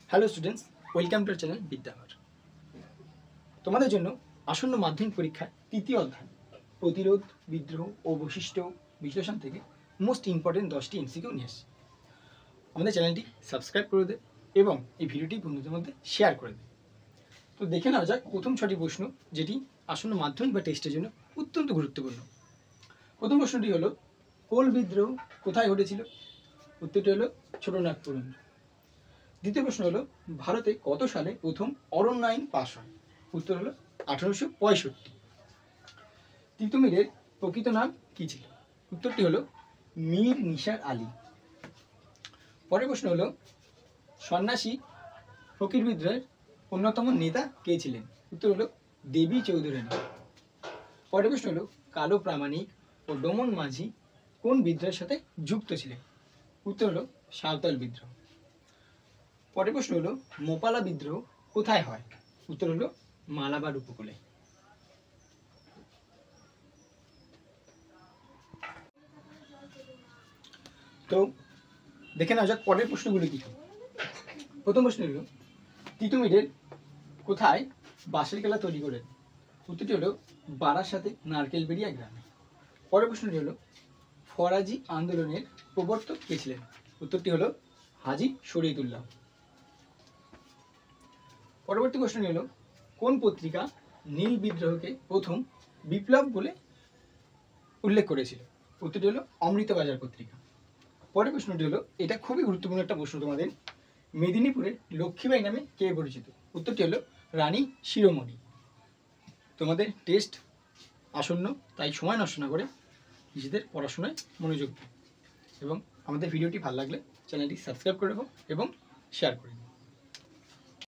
Hello students, welcome to channel Bidyaghar. তোমাদের জন্য আসন্ন মাধ্যমিক পরীক্ষার তৃতীয় অধ্যায় প্রতিরোধ, বিদ্রোহ ও বৈশিষ্ট্য বিশ্লেষণ থেকে মোস্ট ইম্পর্টেন্ট 10টি এমসিকিউ নিয়ে আসি। আমাদের চ্যানেলটি সাবস্ক্রাইব করে দে এবং এই ভিডিওটি বন্ধুদের মধ্যে শেয়ার করে দে। তো দেখে নেওয়া যাক প্রথম 6টি প্রশ্ন, যেটি আসন্ন মাধ্যমিক বা টেস্টের জন্য অত্যন্ত গুরুত্বপূর্ণ। প্রথম প্রশ্নটি হলো, কোল বিদ্রোহ কোথায় ঘটেছিল? উত্তরটি হলো ছোটনাগপুর। দ্বিতীয় প্রশ্ন হলো, ভারতে কত সালে প্রথম অরণ্য আইন পাশ হয়? উত্তর হলো 1865। তিতুমিরের প্রকৃত নাম কি ছিল? উত্তরটি হলো মীর নিসার আলী। পরের প্রশ্ন হলো, সন্ন্যাসী ফকির বিদ্রোহের অন্যতম নেতা কে ছিলেন? উত্তর হলো দেবী চৌধুরানী। পরের প্রশ্ন হলো, কালো প্রামাণিক ও ডোমন মাঝি কোন বিদ্রোহের সাথে যুক্ত ছিলেন? উত্তর হলো সাঁওতাল বিদ্রোহ। পরের প্রশ্ন হলো, মোপালা বিদ্রোহ কোথায় হয়? উত্তর হলো মালাবার উপকূলে। তো দেখে নেওয়া যাক পরের প্রশ্নগুলি কি। প্রথম প্রশ্ন হলো, তিতুমিরের কোথায় বাঁশের কেলা তৈরি করেন? উত্তরটি হলো বারাসাতে নারকেলবেড়িয়া গ্রামে। পরের প্রশ্নটি হলো, ফরাজি আন্দোলনের প্রবর্তক কে ছিলেন? উত্তরটি হলো হাজী শরীয়তুল্লাহ। পরবর্তী প্রশ্নটি হলো, কোন পত্রিকা নীল বিদ্রোহকে প্রথম বিপ্লব বলে উল্লেখ করেছিল? উত্তরটি হলো অমৃতবাজার পত্রিকা। পরের প্রশ্নটি হলো, এটা খুবই গুরুত্বপূর্ণ একটা প্রশ্ন তোমাদের, মেদিনীপুরে লক্ষ্মীবাই নামে কে পরিচিত? উত্তরটি হলো রানী শিরোমণি। তোমাদের টেস্ট আসন্ন, তাই সময় নষ্ট না করে নিজেদের পড়াশোনায় মনোযোগ দিও এবং আমাদের ভিডিওটি ভালো লাগলে চ্যানেলটি সাবস্ক্রাইব করে রাখো এবং শেয়ার করে দিও।